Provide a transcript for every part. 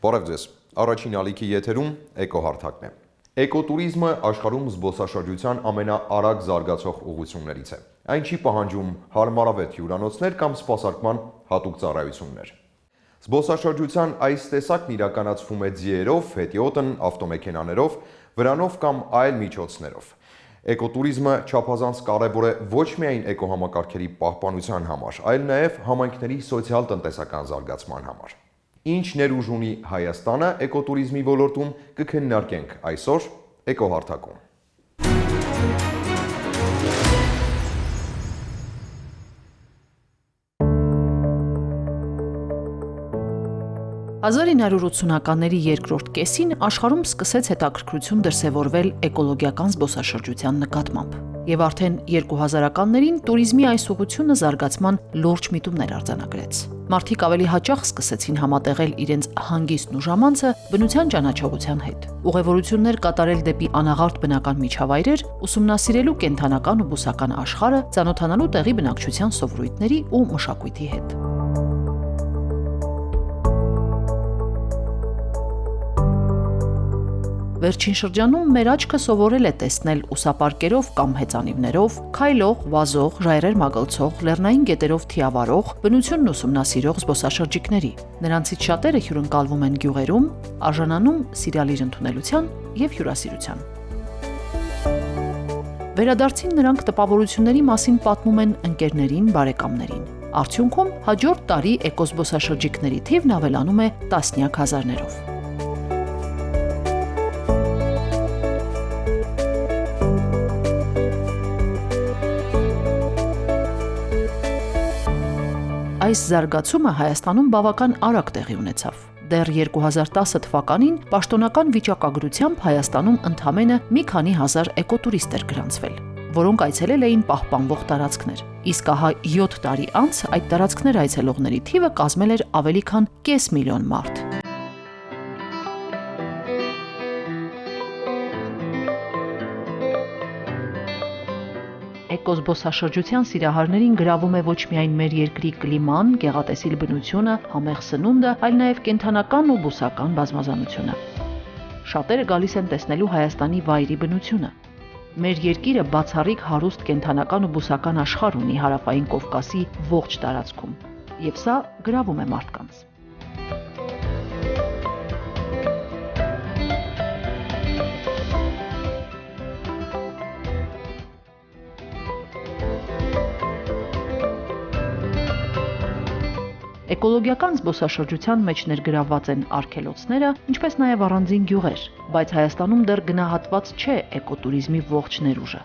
Բարև ձեզ, առաջին ալիքի եթերում էկոհարթակն է։ Էկոտուրիզմը աշխարհում զբոսաշրջության ամենաարագ զարգացող ուղղություններից է։ Այն չի պահանջում հարմարավետ հյուրանոցներ կամ սպասարկման հատուկ ծառայություններ։ Զբոսաշրջության այս տեսակն իրականացվում է ձիերով, հետիոտն, ավտոմեքենաներով, վրանով կամ այլ միջոցներով։ Էկոտուրիզմը չափազանց կարևոր է ոչ միայն էկոհամակարգերի պահպանության համար, այլ նաև համայնքների սոցիալ-տնտեսական զարգացման համար։ Ինչ ներուժ ունի Հայաստանը էկոտուրիզմի ոլորտում կքննարկենք այսօր էկոհարթակում։ 1980-ականների երկրորդ կեսին աշխարհում սկսեց հետաքրքրություն դրսևորվել էկոլոգիական զբոսաշրջության նկատմամբ։ Եվ արդեն 2000-ականներին տուրիզմի այս ուղղությունը զարգացման լուրջ միտումներ արձանագրեց։ Մարդիկ ավելի հաճախ սկսեցին համատեղել իրենց հանգիստն ու ժամանցը բնության ճանաչողության հետ, ուղևորություններ կատարել դեպի անաղարտ բնական միջավայրեր, ուսումնասիրելու կենդանական ու բուսական աշխարհը, ծանոթանալու տեղի բնակչության սովորույթների ու մշակույթի հետ։ Վերջին շրջանում մեր աչքը սովորել է տեսնել ուսապարկերով կամ հեծանիվներով, քայլող, վազող, ժայռեր մագլցող, լեռնային գետերով թիավարող, բնությունն ուսումնասիրող զբոսաշրջիկների։ Նրանցից շատերը հյուրընկալվում են գյուղերում, արժանանում սիրալիր ընդունելության եւ հյուրասիրության։ Վերադարձին նրանք տպավորությունների մասին պատմում են ընկերներին, բարեկամներին։ Արդյունքում հաջորդ տարի էկոզբոսաշրջիկների թիվն ավելանում է տասնյակ հազարներով։ Այս զարգացումը Հայաստանում բավական արագ տեղի ունեցավ։ Դեռ 2010 թվականին պաշտոնական վիճակագրությամբ Հայաստանում ընդամենը մի քանի հազար էկոտուրիստ էր գրանցվել, որոնք այցելել էին պահպանվող տարածքներ։ Իսկ ահա 7 տարի անց այդ տարածքներ այցելողների թիվը կազմել էր ավելի քան կես միլիոն մարդ։ Էկոզբոսաշրջության սիրահարներին գրավում է ոչ միայն մեր երկրի կլիման, գեղատեսիլ բնությունը, համեղ սնունդը, այլ նաև կենդանական ու բուսական բազմազանությունը։ Շատերը գալիս են տեսնելու Հայաստանի վայրի բնությունը։ Մեր երկիրը բացառիկ հարուստ կենդանական ու բուսական աշխարհ ունի հարավային Կովկասի ողջ տարածքում, եւ սա գրավում է մարդկանց։ Էկոլոգիական զբոսաշրջության մեջ ներգրավված են արգելոցները, ինչպես նաև առանձին գյուղեր, բայց Հայաստանում դեռ գնահատված չէ էկոտուրիզմի ողջ ներուժը։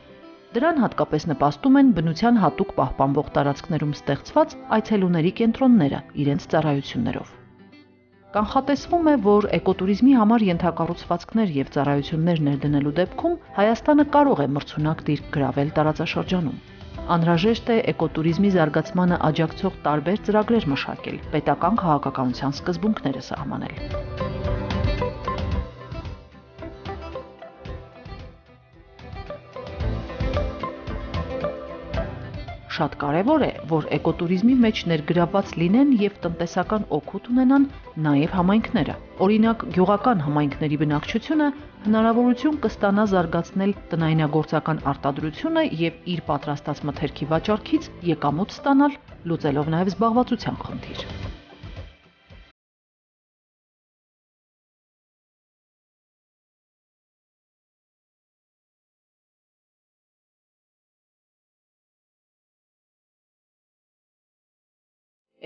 Դրան հատկապես նպաստում են բնության հատուկ պահպանվող տարածքներում ստեղծված այցելուների կենտրոնները իրենց ծառայություններով։ Կանխատեսվում է, որ էկոտուրիզմի համար ենթակառուցվածքներ եւ ծառայություններ ներդնելու դեպքում Հայաստանը կարող է մրցունակ դիրք գրավել տարածաշրջանում։ Անհրաժեշտ է էկոտուրիզմի զարգացմանը աջակցող տարբեր ծրագրեր մշակել, պետական քաղաքականության սկզբունքները սահմանել։ Շատ կարևոր է, որ էկոտուրիզմի մեջ ներգրավված լինեն եւ տնտեսական օգուտ ունենան նաեւ համայնքները։ Օրինակ, գյուղական համայնքների բնակչությունը հնարավորություն կստանա զարգացնել տնայնագործական արտադրությունը եւ իր պատրաստած մթերքի վաճառքից եկամուտ ստանալ, լուծելով նաեւ զբաղվածության խնդիր։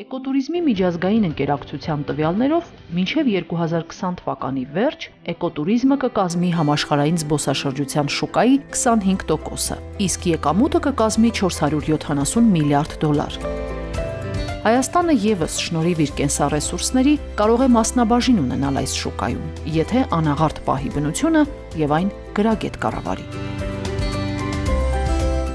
Էկոտուրիզմի միջազգային ընկերակցության տվյալներով մինչև 2020 թվականի վերջ էկոտուրիզմը կկազմի համաշխարհային զբոսաշրջության շուկայի 25%-ը, իսկ եկամուտը կկազմի 470 միլիարդ դոլար։ Հայաստանը եւս շնորհիվ իր կենսառեսուրսների կարող է մասնաբաժին ունենալ այս շուկայում, եթե անաղարտ պահի բնությունը եւ այն գրագետ կառավարի։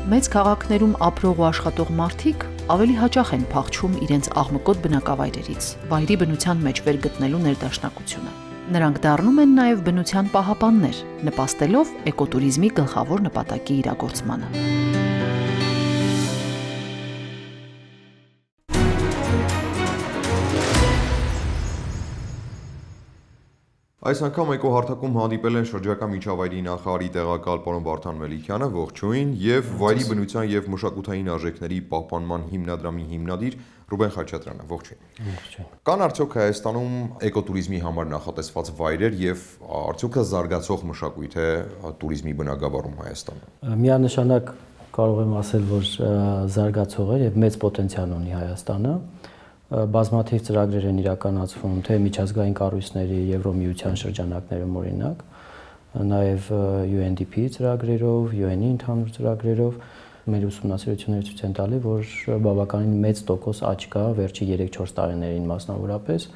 Մեծ քաղաքներում ապրող ու աշխատող մարդիկ ավելի հաճախ են փախչում իրենց աղմկոտ բնակավայրերից, վայրի բնության մեջ վերգտնելու ներդաշնակությունը։ Նրանք դառնում են նաև բնության պահապաններ, նպաստելով էկոտուրիզմի գլխավոր նպատակի իրագործմանը։ Այս անգամ էկոհարթակում հանդիպել են շրջակա միջավայրի նախարարի տեղակալ պարոն Վարդան Մելիքյանը, ողջույն, եւ Վայրի բնության եւ մշակութային արժեքների պահպանման հիմնադրամի հիմնադիր Ռուբեն Խաչատրյանը, ողջույն։ Կան արդյոք Հայաստանում էկոտուրիզմի համար նախատեսված վայրեր եւ արդյոք զարգացող մշակույթ է տուրիզմի բնագավառում Հայաստանում։ Միանշանակ կարող եմ ասել, որ զարգացող է եւ մեծ պոտենցիալ ունի Հայաստանը։ Բազմաթիվ ծրագրեր են իրականացվում թե միջազգային կառույցների Եվրոմիության շրջանակներում օրինակ, նաև UNDP ծրագրերով, UN-ի ընդհանուր ծրագրերով մեր ուսումնասիրությունները ցույց են տալի, որ բավականին մեծ տոկոս աճ կա վերջի 3-4 տարիներին մասնավորապես,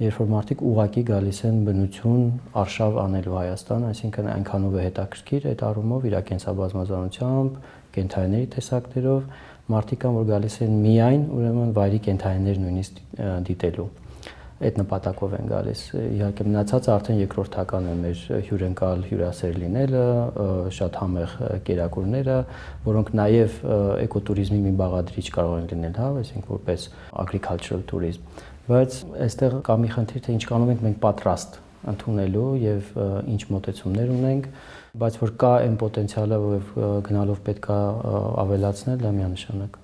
երբ որ մարդիկ ուղակի գալիս են բնություն արշավ անելու Հայաստան, այսինքն այնքանով է հետաքրքիր այդ առումով իր կենսաբազմազանությամբ, կենդանիների տեսակներով մարդիկ կան, որ գալիս են միայն ուրեմն վայրի կենդանիներ նույնիսկ դիտելու։ Այդ նպատակով են գալիս։ Իհարկե մնացածը արդեն երկրորդական է մեր հյուրընկալ հյուրասեր լինելը, շատ համեղ կերակուրները, որոնք նաև էկոտուրիզմի մի բաղադրիչ կարող են լինել, հա, այսինքն որպես agricultural tourism։ Բայց այստեղ կա մի խնդիր, թե ինչ կանոն ենք մենք պատրաստ ընդունելու եւ ինչ մոտեցումներ ունենք, բայց որ կա այն պոտենցիալը, որ գնալով պետք է ավելացնել, դա միանշանակ։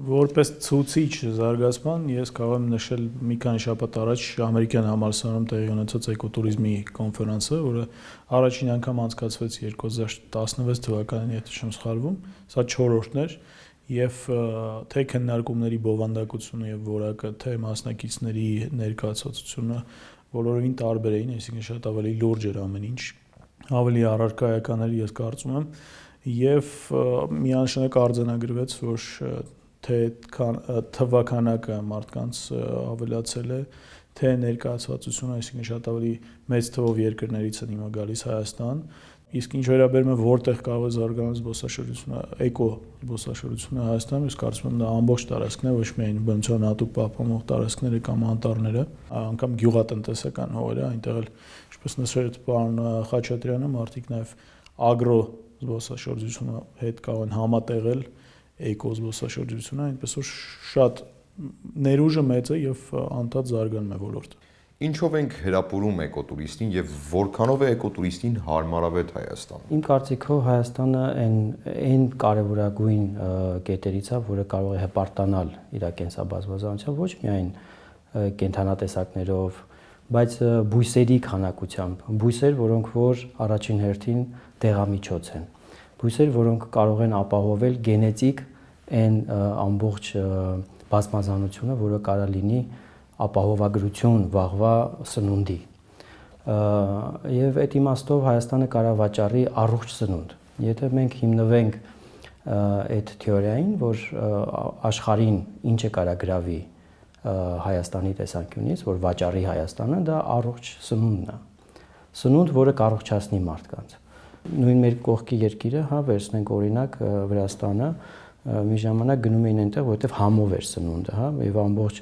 Որպես ցուցիչ զարգացման ես կարող եմ նշել մի քանի շաբաթ առաջ ամերիկյան համալսարանում տեղի ունեցած էկոտուրիզմի կոնֆերանսը, որը առաջին անգամ անցկացվեց 2016 թվականին, եթե չեմ սխալվում, սա 4-րդն էր, եւ թե քննարկումների բովանդակությունը եւ որակը, թե մասնակիցների ներկայացուցությունը բոլորովին տարբեր էին, այսինքն շատ ավելի լուրջ էր ամեն ինչ, ավելի առարկայական էր, ես կարծում եմ, եւ միանշանակ արձանագրվեց, որ թե թվականակը մարդկանց ավելացել է, թե ներկայացվածությունը, այսինքն շատ ավելի մեծ թվով երկրներից են հիմա գալիս Հայաստան, իսկ ինչ վերաբերում է որտեղ կարող է զարգանալ զբոսաշրջությունը, էկո զբոսաշրջությունը Հայաստանում, ես կարծում եմ դա ամբողջ տարածքն է, ոչ միայն բնության հատուկ պահպանող տարածքները կամ անտառները, անգամ գյուղատնտեսական հողերը, այնտեղ էլ, ինչպես նշեց պարոն Խաչատրյանը, մարդիկ նաև ագրո զբոսաշրջությունը հետ կարող են համատեղել էկո զբոսաշրջությունը, այնպես որ շատ ներուժը մեծ է եւ անդադ զարգանում է ոլորտը։ Ինչով ենք հրապուրում էկոտուրիստին եւ որքանով է էկոտուրիստին հարմարավետ Հայաստանում։ Իմ կարծիքով Հայաստանը այն կարևորագույն կետերից է, որը կարող է հպարտանալ իր կենսաբազմազանությամբ ոչ միայն կենդանատեսակներով, բայց բույսերի քանակությամբ, բույսեր, որոնք որ առաջին հերթին դեղամիջոց են, բույսեր, որոնք կարող են ապահովել գենետիկ այն ամբողջ բազմազանությունը, որը կարա լինի ապահովագրություն վաղվա սնունդի։ Եվ այդ իմաստով Հայաստանը կարա վաճառի առողջ սնունդ։ Եթե մենք հիմնվենք այդ թեորիային, որ աշխարհին ինչը կարա գրավի Հայաստանի տեսանկյունից, որ վաճառի Հայաստանը, դա առողջ սնունդն է։ Սնունդ, որը կառողջացնի մարդկանց։ Նույն մեր կողքի երկիրը, հա, վերցնենք օրինակ Վրաստանը, մի ժամանակ գնում էին այնտեղ, որովհետև համով էր սնունդը, հա, եւ ամբողջ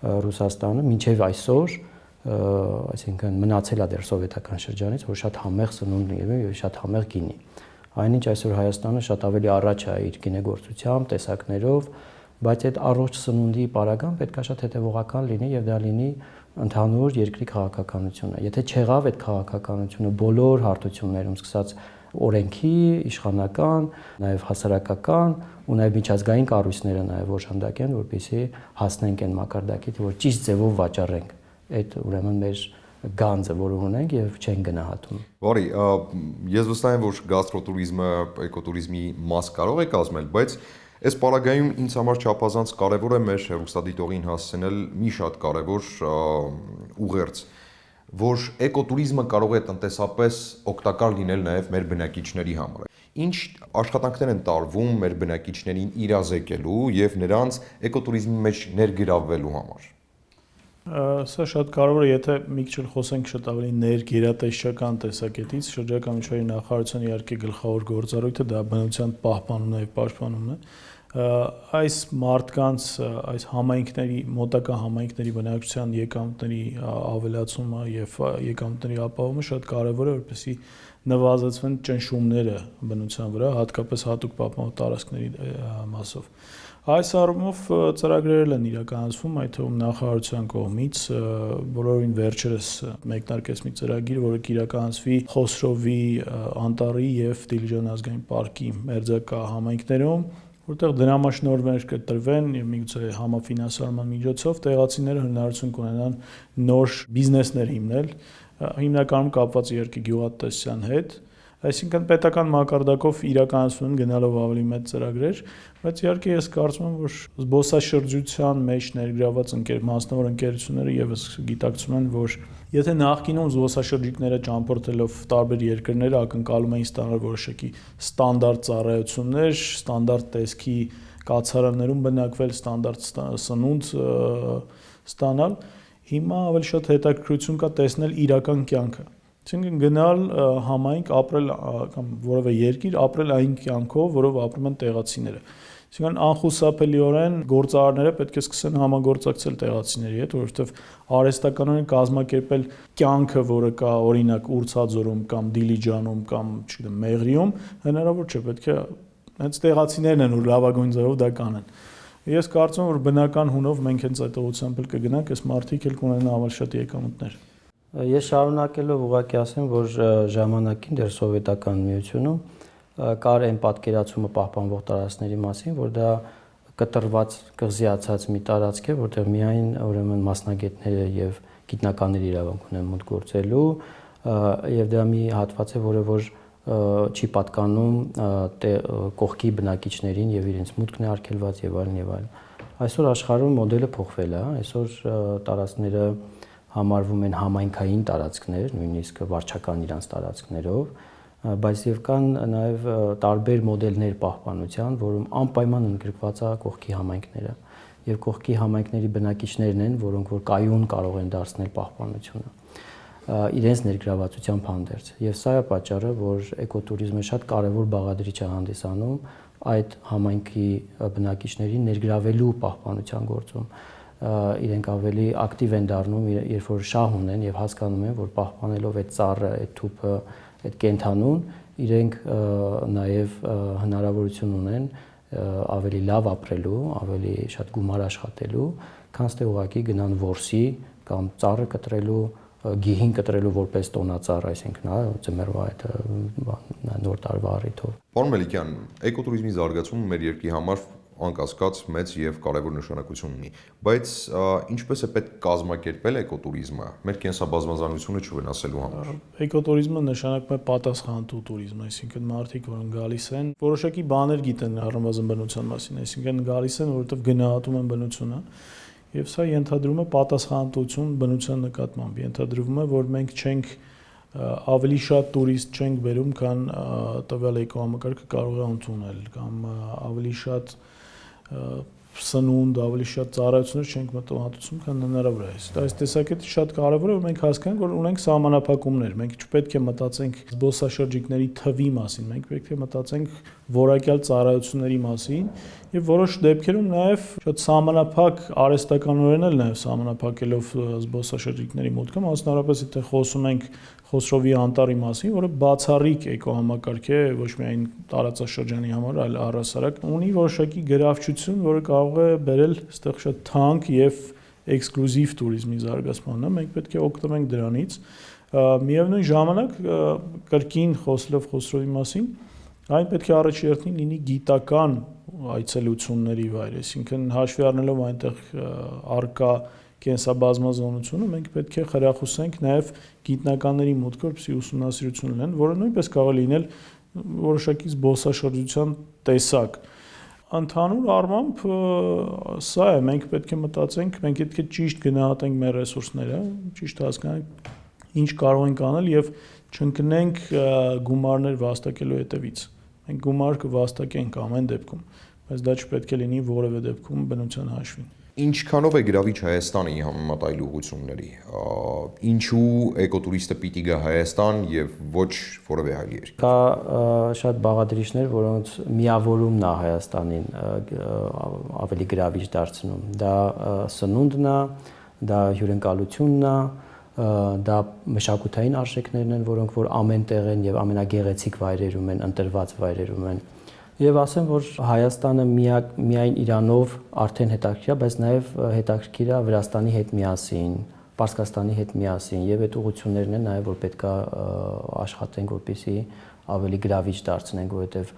Ռուսաստանը մինչև այսօր, այսինքն մնացել է դեռ սովետական շրջանից, որ շատ համեղ սնունդ լինի եւ շատ համեղ գինի։ Այնինչ այսօր Հայաստանը շատ ավելի առաջ է իր գինեգործությամբ, տեսակներով, բայց այդ առողջ սնունդի պարագան պետք է շատ հետևողական լինի եւ դա լինի ընդհանուր երկրի քաղաքականությունը։ Եթե չեղավ այդ քաղաքականությունը բոլոր հարթություններում, սկսած օրենքի, իշխանական, նաև հասարակական ու նաև միջազգային կառույցները նաև օժանդակեն, որպեսզի հասնենք այն մակարդակի, որ ճիշտ ձևով վաճառենք այդ ուրեմն մեր գանձը, որը ունենք եւ չեն գնահատում։ Բարի, ես վստահ եմ, որ գաստրոտուրիզմը էկոտուրիզմի մաս կարող է կազմել, բայց այս պարագայում ինձ համար չափազանց կարևոր է մեր հեռուստադիտողին հասցնել մի շատ կարևոր ուղերձ, որ էկոտուրիզմը կարող է տնտեսապես օգտակար լինել նաև մեր բնակիչների համար։ Ինչ աշխատանքներ են տարվում մեր բնակիչներին իրազեկելու եւ նրանց էկոտուրիզմի մեջ ներգրավվելու համար։ Սա շատ կարևոր է, եթե մի քիչ խոսենք շատ ավելի ներգերատեսչական տեսակետից, շրջակա միջավայրի նախարարության իհարկե գլխավոր գործառույթը դա բնության պահպանումն եւ պաշտպանումն է։ Այս մարդկանց, այս համայնքների, մոտակա համայնքների բնակչության եկամուտների ավելացումը եւ եկամուտների ապահովումը շատ կարեւոր է, որպեսզի նվազեցվեն ճնշումները բնության վրա, հատկապես հատուկ պահպանող տարածքների մասով։ Այս առումով ծրագրերել են իրականացվում, այդ թվում նախարարության կողմից բոլորին վերջերս մեկնարկեց մի ծրագիր, որը կիրականացվի Խոսրովի, Անտառի եւ Դիլիջան ազգային պարկի մերձակա համայնքներում, որտեղ դրամաշնորհներ կտրվեն եւ միգուցե համաֆինանսավորման միջոցով տեղացիները հնարավորություն կունենան նոր բիզնեսներ հիմնել, հիմնականում կապված իհարկե գյուղատնտեսության հետ, այսինքն պետական մակարդակով իրականացվում են գնալով ավելի մեծ ծրագրեր, բայց իհարկե ես կարծում եմ, որ զբոսաշրջության մեջ ներգրաված մասնավոր ընկերությունները եւս գիտակցում են, որ եթե նախկինում զբոսաշրջիկները ճամփորդելով տարբեր երկրներ ակնկալում էին ստանալ որոշակի ստանդարտ ծառայություններ, ստանդարտ տեսքի կացարաններում բնակվել, ստանդարտ սնունդ ստանալ, հիմա ավելի շատ հետաքրքրություն կա տեսնել իրական կյանքը։ Այսինքն գնալ համայնք ապրել կամ որևէ երկիր ապրել այն կյանքով, որով ապրում են տեղացիները։ Այսինքն անխուսափելիորեն գործարարները պետք է սկսեն համագործակցել տեղացիների հետ, որովհետև արհեստականորեն կազմակերպել կյանքը, որը կա օրինակ Ուրցաձորում կամ Դիլիջանում կամ, չգիտեմ, Մեղրիում, հնարավոր չէ, պետք է հենց տեղացիներն են, որ լավագույն ձևով դա կանեն։ Ես կարծում եմ, որ բնական հունով մենք հենց այդ ուղղությամբ կգնանք, այս մարդիկ էլ կունենան ավելի շատ եկամուտներ։ Ես շարունակելով ուղղակի ասեմ, որ ժամանակին դեռ սովետական միությունում կար այն պատկերացումը պահպանվող տարածքների մասին, որ դա կտրված, կղզիացած մի տարածք է, որտեղ միայն ուրեմն մասնագետները եւ գիտնականները իրավունք ունեն մուտք գործելու, եւ դա մի հատված է, որը որ չի պատկանում կողքի բնակիչներին եւ իրենց մուտքն է արգելված եւ այլն եւ այլն։ Այսօր աշխարհում մոդելը փոխվել է, այսօր տարածքները համարվում են համայնքային տարածքներ, նույնիսկ վարչական իրանց տարածքներով, բայց եւ կան նաեւ տարբեր մոդելներ պահպանության, որում անպայման ընդգրկված է կողքի համայնքները եւ կողքի համայնքների բնակիչներն են, որոնք որ կայուն կարող են դարձնել պահպանությունը իրենց ներգրավվածությամբ հանդերձ։ Եվ սա է պատճառը, որ էկոտուրիզմը շատ կարևոր բաղադրիչ է հանդիսանում այդ համայնքի բնակիչներին ներգրավելու պահպանության գործում։ Իրենք ավելի ակտիվ են դառնում, երբ որ շահ ունեն եւ հասկանում են, որ պահպանելով այդ ծառը, այդ թուփը, այդ կենդանուն, իրենք նաեւ հնարավորություն ունեն ավելի լավ ապրելու, ավելի շատ գումար աշխատելու, քան թե ուղղակի գնան որսի կամ ծառը կտրելու, գիհին կտրելու որպես տոնածառ, այսինքն, ձմեռվա այդ նոր տարվա առիթով։ Պարոն Մելիքյան, էկոտուրիզմի զարգացումը մեր երկրի համար անկասկած մեծ եւ կարեւոր նշանակություն ունի, բայց ինչպես է պետք կազմակերպել էկոտուրիզմը մեր կենսաբազմազանությունը չվնասելու համար։ Էկոտուրիզմը նշանակում է պատասխանատու տուրիզմ, այսինքն մարդիկ, որոնք գալիս են, որոշակի բաներ գիտեն առնվազն բնության մասին, այսինքն գալիս են, որովհետեւ գնահատում են բնությունը, եւ սա ենթադրում է պատասխանատվություն բնության նկատմամբ, ենթադրվում է, որ մենք չենք ավելի շատ տուրիստ չենք բերում, քան տվյալ էկոհամակարգը կարող է ընդունել, կամ ավելի շատ սնունդ, ավելի շատ ծառայություններ չենք մտահոգում, քան հնարավոր է։ Այս տեսակետը շատ կարևոր է, որ մենք հասկանանք, որ ունենք սահմանափակումներ։ Մենք չպետք է մտածենք զբոսաշրջիկների թվի մասին, մենք պետք է մտածենք որակյալ ծառայությունների մասին եւ որոշ դեպքերում նաեւ շատ սահմանափակ արհեստականորեն էլ նաեւ սահմանափակելով զբոսաշրջիկների մուտքը, մասնավորապես եթե խոսում ենք Խոսրովի Անտառի մասին, որը բացառիկ էկոհամակարգ է ոչ միայն տարածաշրջանի համար, այլ առհասարակ ունի որոշակի գրավչություն, որը կարող է բերել այստեղ շատ թանկ եւ էքսկլյուզիվ տուրիզմի զարգացմանը, մենք պետք է օգտվենք դրանից։ Միևնույն ժամանակ կրկին խոսելով Խոսրովի մասին, այն պետք է առաջերտին լինի գիտական այցելությունների վայր, այսինքն հաշվի առնելով այնտեղ առկա կենսաբազմազանությունը, մենք պետք է խրախուսենք նաև գիտնականների մուտքը, որպեսզի ուսումնասիրություն ունեն, որը նույնպես կարող է լինել որոշակի զբոսաշրջության տեսակ։ Ընդհանուր առմամբ սա է, մենք պետք է մտածենք, մենք պետք է ճիշտ գնահատենք մեր ռեսուրսները, ճիշտ հասկանանք ինչ կարող ենք անել եւ չընկնենք գումարներ վաստակելու հետևից։ Մենք գումար կվաստակենք ամեն դեպքում, բայց դա չպետք է լինի որևէ դեպքում բնության հաշվին։ Ինչքանով է գրավիչ Հայաստանի համեմատ այլ ուղղությունների։ Ինչու էկոտուրիստը պիտի գա Հայաստան եւ ոչ որևէ այլ երկիր։ Կա շատ բաղադրիչներ, որոնց միավորումն է Հայաստանին ավելի գրավիչ դարձնում։ Դա սնունդն է, դա հյուրընկալությունն է, դա մշակութային արժեքներն են, որոնք որ ամեն տեղ են եւ ամենագեղեցիկ վայրերում են, ընտրված վայրերում են։ Եվ ասեմ, որ Հայաստանը միայն Իրանով արդեն հետաքրքիր է, բայց նաև հետաքրքիր է Վրաստանի հետ միասին, Պարսկաստանի հետ միասին, եւ այդ ուղղություններն են նաև որ պետքա աշխատենք, որպեսզի ավելի գրավիչ դարձնենք, որովհետեւ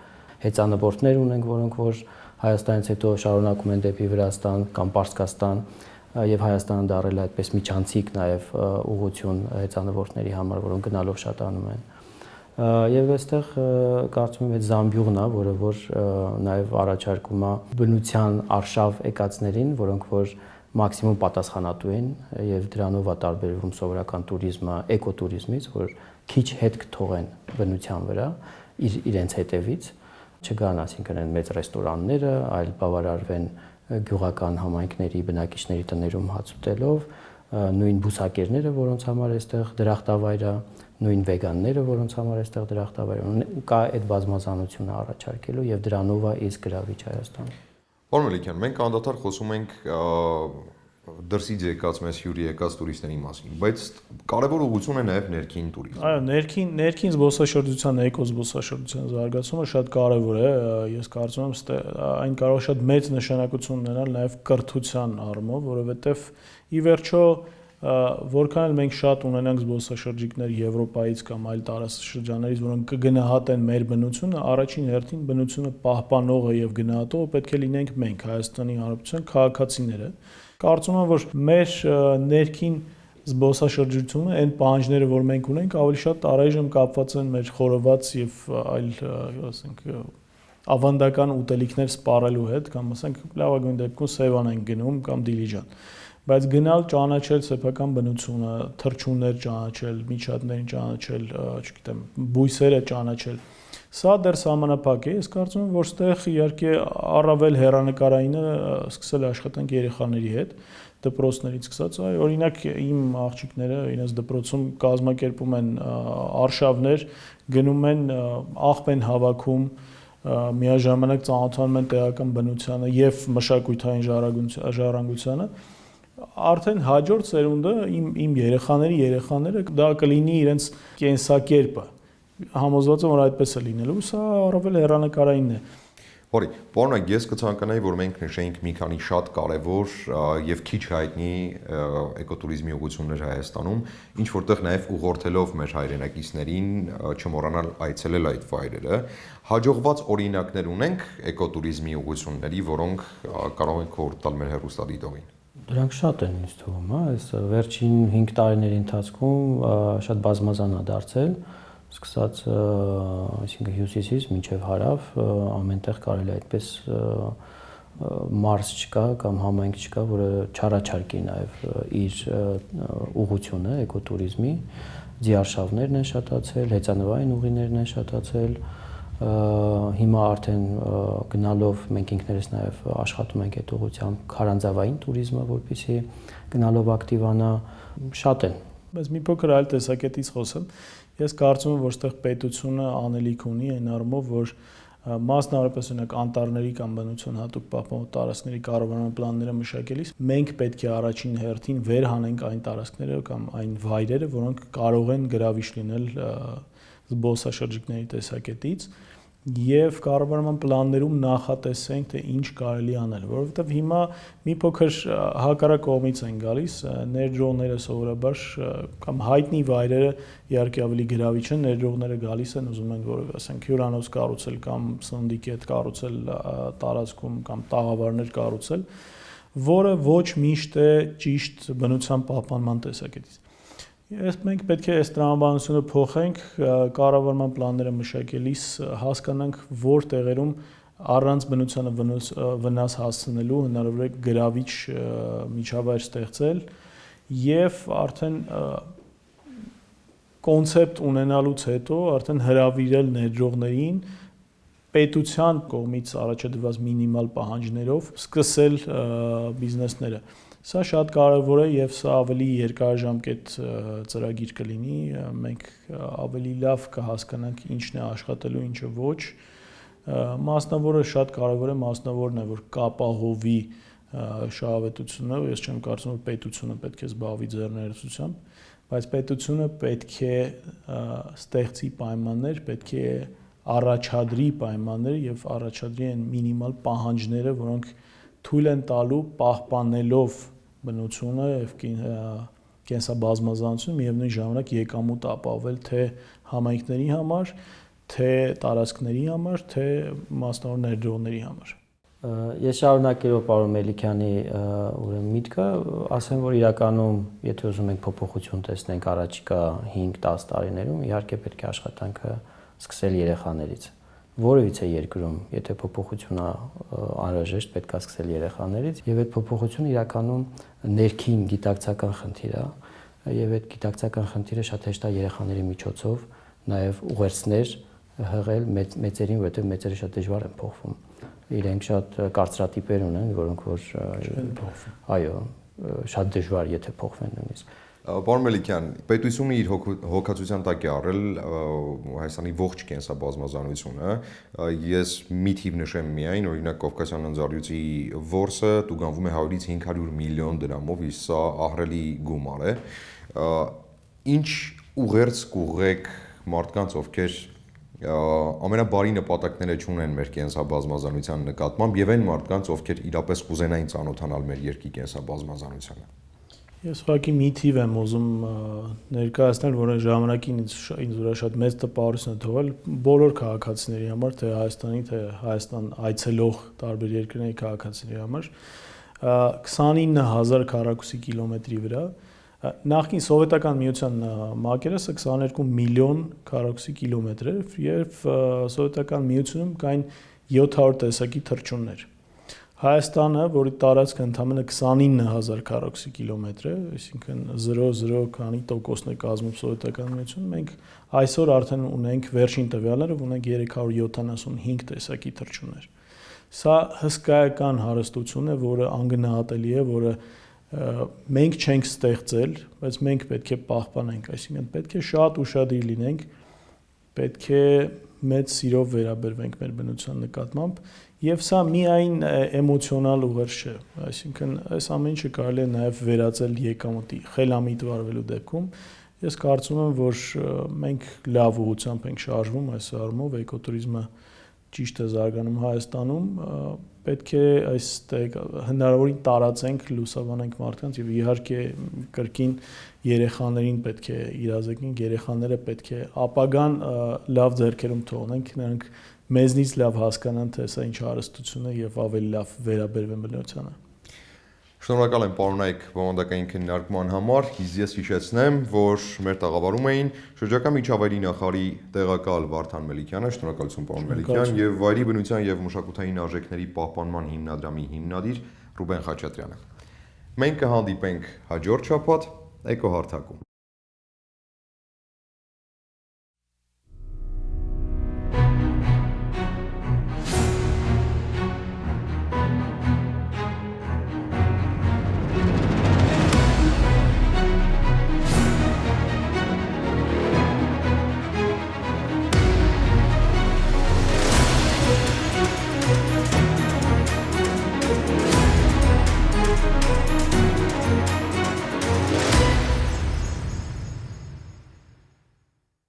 հեծանվորդներ ունենք, որոնք որ Հայաստանից հետո շարունակում են դեպի Վրաստան կամ Պարսկաստան, եւ Հայաստանը դարել է այդպես միջանցիկ նաև ուղղություն հեծանվորդների համար, որոնք գնալով շատանում են։ Եվ այստեղ կարծում եմ այդ զամբյուղն է, որը որ նաև առաջարկում է բնության արշավ եկածներին, որոնք որ մաքսիմում պատասխանատու են եւ դրանով է տարբերվում սովորական туриզմը էկոտուրիզմից, որ քիչ հետ կթողեն բնության վրա իրենց հետևից, չգան, այսինքն են մեծ ռեստորանները, այլ բավարարվեն գյուղական համայնքների բնակիչների տներում հաց ուտելով, նույն բուսակերները, որոնց համար այստեղ դրախտավայր է, նույն վեգանները, որոնց համար այստեղ դրախտավայր է, կա այդ բազմազանությունը առաջարկելու եւ դրանով է իսկ գրավիչ Հայաստանը։ Պարոն Մելիքյան, մենք անդադար խոսում ենք դրսից եկած մեզ հյուրի եկած տուրիստների մասին, բայց կարևոր ուղղություն է նաև ներքին տուրիզմը։ Այո, ներքին զբոսաշրջության, էկոզբոսաշրջության զարգացումը շատ կարևոր է, ես կարծում եմ, այն կարող է շատ մեծ նշանակություն ունենալ նաև կրթության առումով, որովհետև ի վերջո որքան էլ մենք շատ ունենանք զբոսաշրջիկներ Եվրոպայից կամ այլ տարածաշրջաններից, որոնք կգնահատեն մեր բնությունը, առաջին հերթին բնությունը պահպանողը եւ գնահատողը պետք է լինենք մենք, Հայաստանի Հանրապետության քաղաքացիները։ Կարծում եմ, որ մեր ներքին զբոսաշրջությունը, այն պահանջները, որ մենք ունենք, ավելի շատ առայժմ կապված են մեր խորոված եւ այլ, ասենք, ավանդական ուտելիքներ սպառելու հետ, կամ ասենք լավագույն դեպքում Սևան են գնում կամ Դիլիջան։ Բայց գնալ ճանաչել սեփական բնությունը, թռչուններ ճանաչել, միջատներին ճանաչել, չգիտեմ, բույսերը ճանաչել, սա դեռ սահմանափակ է։ Ես կարծում եմ, որ ստեղ իհարկե առավել հեռանկարայինը սկսել է աշխատանք երեխաների հետ, դպրոցներից սկսած, օրինակ իմ աղջիկները իրենց դպրոցում կազմակերպում են արշավներ, գնում են աղբ են հավաքում, միաժամանակ ծանոթանում են տեղական բնությանը եւ մշակութային ժառանգությանը։ Արդեն հաջորդ սերունդը իմ երեխաները դա կլինի իրենց կենսակերպը, համոզված եմ, որ այդպես է լինելու, սա առավել հեռանկարային է։ Որի, պարոն, ես կցանկանայի, որ մենք նշենք մի քանի շատ կարևոր եւ քիչ հայտնի էկոտուրիզմի ուղղություններ Հայաստանում, ինչ որտեղ նաեւ ուղղորդելով մեր հայրենակիցներին չմոռանալ այցելել այդ վայրերը, հաջողված օրինակներ ունենք էկոտուրիզմի ուղղությունների, որոնք կարող են խորհուրդ տալ մեր հեռուստադիտողին։ Դրանք շատ են ինձ թվում, այս վերջին 5 տարիների ընթացքում շատ բազմազան է դարձել, սկսած այսինքն հյուսիսից մինչև հարավ, ամենտեղ կարելի է այդպես մարզ չկա կամ համայնք չկա, որը չառաջարկի նաև իր ուղղությունը էկոտուրիզմի, ձիարշավներն են շատացել, հեծանվային ուղիներն են շատացել, հիմա արդեն գնալով մենք ինքներս նաև աշխատում ենք այդ ուղղությամբ քարանձավային туриզմը, որպեսզի գնալով ակտիվանա, շատ են։ Բայց մի փոքր այլ տեսակետից խոսեմ, ես կարծում եմ, որ այստեղ պետությունը անելիք ունի այն առումով, որ մասնավորապես օրինակ անտառների կամ բնություն հատուկ պահպանող տարածքների կառավարման պլանները մշակելիս մենք պետք է առաջին հերթին վեր հանենք այն տարածքները կամ այն վայրերը, որոնք կարող են գրավիչ լինել զբոսաշրջիկների տեսակետից եւ կառավարման պլաններում նախատեսենք թե ինչ կարելի անել, որովհետեւ հիմա մի փոքր հակառակ կողմից են գալիս ներդրողները սովորաբար կամ հայտնի վայրերը իհարկե ավելի գրավիչ են, ներդրողները գալիս են ուզում են որ ասենք հյուրանոց կառուցել կամ սննդի կետ կառուցել տարածքում կամ տաղավարներ կառուցել, որը ոչ միշտ է ճիշտ բնության պահպանման տեսակետից։ Մենք պետք է այս տրամաբանությունը փոխենք, կառավարման պլանները մշակելիս հասկանանք, որ տեղերում առանց բնությանը վնաս հասցնելու հնարավոր է գրավիչ միջավայր ստեղծել եւ արդեն կոնցեպտ ունենալուց հետո արդեն հրավիրել ներդրողներին պետության կողմից առաջադրված մինիմալ պահանջներով սկսել բիզնեսները։ Սա շատ կարևոր է եւ սա ավելի երկարաժամկետ ծրագիր կլինի, մենք ավելի լավ կհասկանանք ինչն է աշխատելու, ինչը ոչ։ Մասնավորը շատ կարևոր է, մասնավորն է, որ կապահովի շահավետությունը, ես չեմ կարծում, որ պետությունը պետք է զբաղվի ձեռներեցությամբ, բայց պետությունը պետք է ստեղծի պայմաններ, պետք է առաջադրի պայմանները եւ առաջադրի այն մինիմալ պահանջները, որոնք թույլ են տալու պահպանելով բնությունը եւ կենսաբազմազանությունը միևնույն ժամանակ եկամուտ ապահովել թե համայնքների համար, թե տարածքների համար, թե մասնավոր ներդրողների համար։ Ես շարունակելով պարոն Մելիքյանի ուրեմն միտքը, ասեմ, որ իրականում, եթե ուզում ենք փոփոխություն տեսնենք առաջիկա 5-10 տարիներում, իհարկե պետք է աշխատանքը սկսել երեխաներից։ Որևիցե երկրում, եթե փոփոխություն անհրաժեշտ, պետք է սկսել երեխաներից, եւ այդ փոփոխությունը իրականում ներքին գիտակցական խնդիր է, եւ այդ գիտակցական խնդիրը շատ հեշտ է երեխաների միջոցով նաեւ ուղերձներ հղել մեծերին, որովհետեւ մեծերը շատ դժվար են փոխվում։ Իրենք շատ կարծրատիպեր ունեն, որոնք որ չեն փոխվում։ Այո, շատ դժվար եթե փոխվեն նույնիսկ։ Պարոն Մելիքյան, պետությունը իր հոգացության տակ է առել Հայաստանի ողջ կենսաբազմազանությունը։ Ես մի թիվ նշեմ միայն, օրինակ Կովկասյան ընձառյուծի որսը տուգանվում է 100-ից 500 միլիոն դրամով, իսկ սա ահռելի գումար է։ Ինչ ուղերձ կուղղեք մարդկանց, ովքեր ամենաբարի նպատակները չունեն մեր կենսաբազմազանության նկատմամբ եւ այն մարդկանց, ովքեր իրապես կուզենային ծանոթանալ մեր երկրի կենսաբազմազանությանը։ Ես ուղղակի մի թիվ եմ ուզում ներկայացնել, որը ժամանակին ինձ վրա շատ մեծ տպավորություն է թողել բոլոր քաղաքացիների համար, թե Հայաստանի, թե Հայաստան այցելող տարբեր երկրների քաղաքացիների համար 29000 քառակուսի կիլոմետրի վրա նախկին սովետական միության մակերեսը 22 միլիոն քառակուսի կիլոմետր էր եւ սովետական միությունում կային 700 տեսակի թռչուններ։ Հայաստանը, որի տարածքը ընդամենը 29000 քառակուսի կիլոմետր է, այսինքն 0.0 քանի տոկոսն է կազմում սովետական միությունը, մենք այսօր արդեն ունենք վերջին տվյալները, ունենք 375 տեսակի թռչուններ։ Սա հսկայական հարստություն է, որը անգնահատելի է, որը մենք չենք ստեղծել, բայց մենք պետք է պահպանենք, այսինքն պետք է շատ ուշադիր լինենք, պետք է մեծ սիրով վերաբերվենք մեր բնության նկատմամբ, եւ սա միայն էմոցիոնալ ուղերձ չէ, այսինքն այս ամեն ինչը կարելի է նաեւ վերածել եկամուտի, խելամիտ վարվելու դեպքում։ Ես կարծում եմ, որ մենք լավ ուղղությամբ ենք շարժվում այս առումով, էկոտուրիզմը ճիշտ է զարգանում Հայաստանում, պետք է այստեղ հնարավորին տարածենք, լուսաբանենք մարդկանց եւ իհարկե կրկին երեխաներին պետք է իրազեկենք, երեխաները պետք է ապագան լավ ձեռքերում թողնենք, նրանք մեզնից լավ հասկանան, թե սա ինչ հարստություն է եւ ավելի լավ վերաբերվեն բնությանը։ Շնորհակալ եմ պարոնայք բովանդակային քննարկման համար, ես հիշեցնեմ, որ մեր տաղավարում էին շրջակա միջավայրի նախարարի տեղակալ Վարդան Մելիքյանը, շնորհակալություն պարոն Մելիքյան, եւ Վայրի բնության եւ մշակութային արժեքների պահպանման հիմնադրամի հիմնադիր Ռուբեն Խաչատրյանը։ Մենք կհանդիպենք հաջորդ շաբաթ Էկոհարթակում։